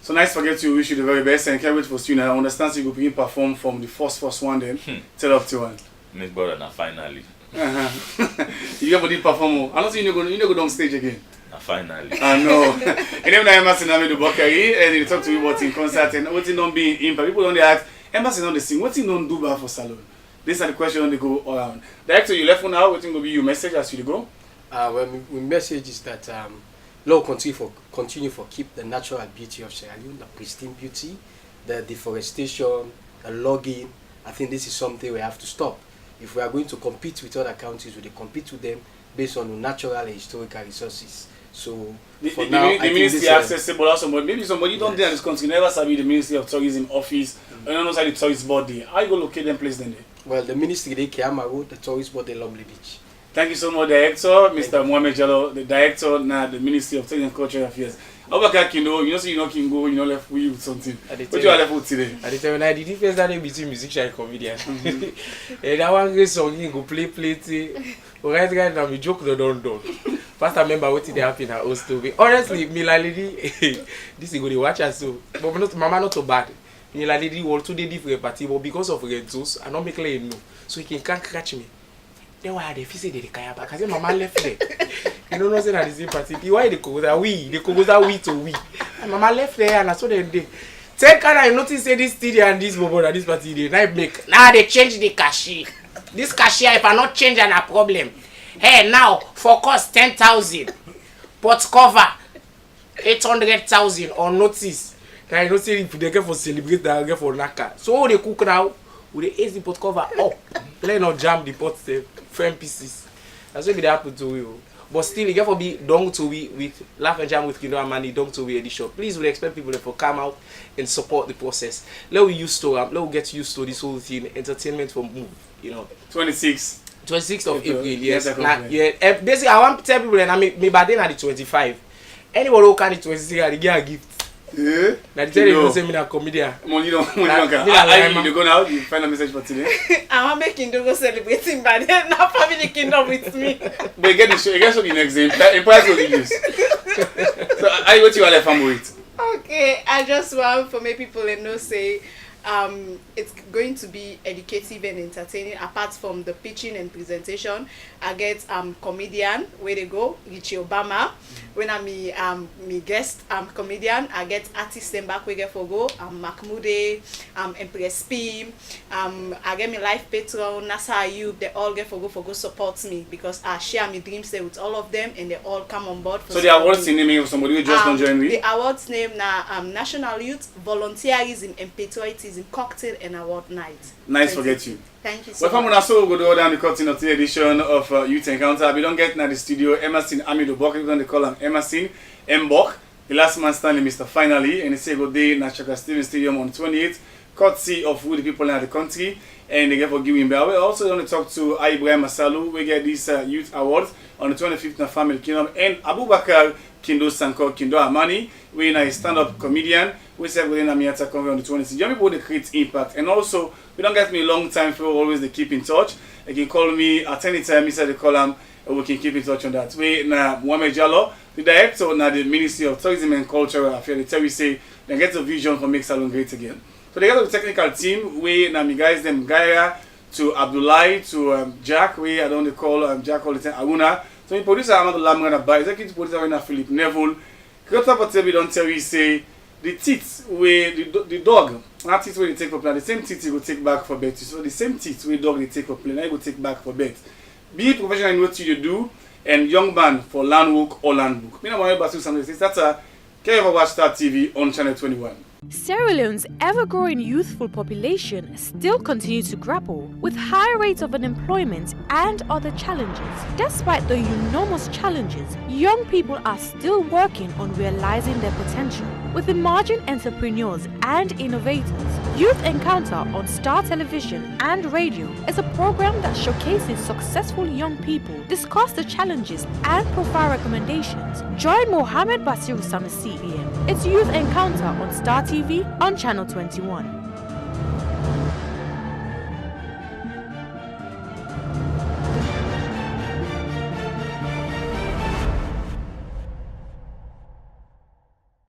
Speaker 2: So nice forget to wish you the very best and can't wait for you. I understand you will begin perform from the first one then till up to one.
Speaker 6: Miss brother now finally.
Speaker 2: You have to perform. I don't think you go on stage again.
Speaker 6: Finally.
Speaker 2: I know. And then Emmerson Amido Bakari and he talk to you about in concert and what he don't be in impact. People don't ask Emmerson on the sing. What he don't do bad for salon? These are the questions they go around. Director, you left for now. What will be your message as you go?
Speaker 3: Well, my message is that Lord continue for keep the natural beauty of Sierra Leone, the pristine beauty, the deforestation, the logging. I think this is something we have to stop. If we are going to compete with other countries, we compete with them based on natural and historical resources. So for now,
Speaker 2: the ministry accessible also, but maybe somebody don't there in this country never sabi the Ministry of Tourism office. I don't know how the tourist board there. How you go locate them place then there?
Speaker 3: Well, the ministry they Kiama Road, the tourist board they Lumley Beach.
Speaker 2: Thank you so much, Director, Mr. Mohamed Jalloh, the Director now the Ministry of Tourism and Cultural Affairs. How about Kindo? You know, so you know Kingo, you know left with you with something. What you are left with today?
Speaker 4: I tell you, the difference that between musician and comedian. And that one great song you go play. Right now, we joke the don't. First I remember what did happen in our old story. Honestly, me like lady, this is good to watch us so. But not mama not so bad. Me like lady want to different party, but because of rentals, I don't make him know. So he can't catch me. Then why they feel say they kaya back? Cause mama left there. You don't know say that the same party. Why they go that we to we. And mama left there and I saw them there. Take care I notice say this studio and this bobo and this party now they change the cashier. This cashier if I not change and a problem. Hey, now for cost 10,000, but cover 800,000 on notice. I don't say if they get for celebrate, they get for naka. So all they cook now, with the AC pot cover up, let not jam the pot frame pieces. That's what they happen to you. But still, you get for be done to we with Laugh and Jam with Kindo and Money, done to we edition. Please, we expect people to come out and support the process. Let we get used to this whole thing. Entertainment for move, 26th of April, yes. Basically, I want to tell people that I may by then at the 25. Anyone who can the 26, I get a gift.
Speaker 2: Yeah.
Speaker 4: Now tell you say me a comedian.
Speaker 2: Money don't you go now, you find a message for today.
Speaker 5: I want make Kindo go celebrating by then now family Kindo with me.
Speaker 2: But you get the next day. In price will use. So what you are left with?
Speaker 5: Okay, I just want for make people and know say it's going to be educative and entertaining. Apart from the pitching and presentation, I get comedian where they go Iye Brima. When I'm me guest comedian, I get artist and back we get for go Mahmoud, Empress P, I get me life patron Nasa Ayub. They all get for go support me because I share my dreams there with all of them and they all come on board. For
Speaker 2: so the awards in the name of somebody who just don't join me.
Speaker 5: The awards name now National Youth Volunteerism and Patriotism Cocktail and Award Night.
Speaker 2: Nice forget you.
Speaker 5: Thank you so much.
Speaker 2: Welcome to go to down the curtain of the edition of Youth Encounter. We don't get now the studio. Emmerson Amido Bakari, we're going to call him Emmerson Mbok. The last man standing, Mr. Finally, and he say good day in Chaka Stevens Stadium on 28th, courtesy of who the people in the country, and they get for giving back. We also going to talk to Iye Brima. We get this youth awards on the 25th of Family Kingdom, and Abubakar Kindo Sanko Kindo Amani, we are a stand-up comedian. We said within Amiata Convey on the 20th. Young people they create impact, and also we don't get me a long time for always they keep in touch. They can call me at any time. Mr. The column, and we can keep in touch on that way. Now Mohamed Jalloh, the director now the Ministry of Tourism and Cultural Affairs. They tell we say they get a vision for make salon great again. So they got the technical team. We now me guys them Gaia to Abdullahi to Jack. We I don't call Jack all the time Aruna. So the producer I'm not Lamrana by executive producer in Philip Neville. Creator for TV don't tell we say. The teeth where the dog, that teeth where they take for play, the same teeth you go take back for bet. So the same teeth where dog they take for play, now you go take back for bet. Be professional in what you do, and young man for land work or land book. Me not want to something. That's a care of Watch Star TV on channel 21.
Speaker 1: Sierra Leone's ever-growing youthful population still continues to grapple with high rates of unemployment and other challenges. Despite the enormous challenges, young people are still working on realizing their potential. With emerging entrepreneurs and innovators, Youth Encounter on Star Television and Radio is a program that showcases successful young people, discuss the challenges and provide recommendations. Join Mohamed Jalloh Samasi. It's Youth Encounter on Star TV on Channel 21.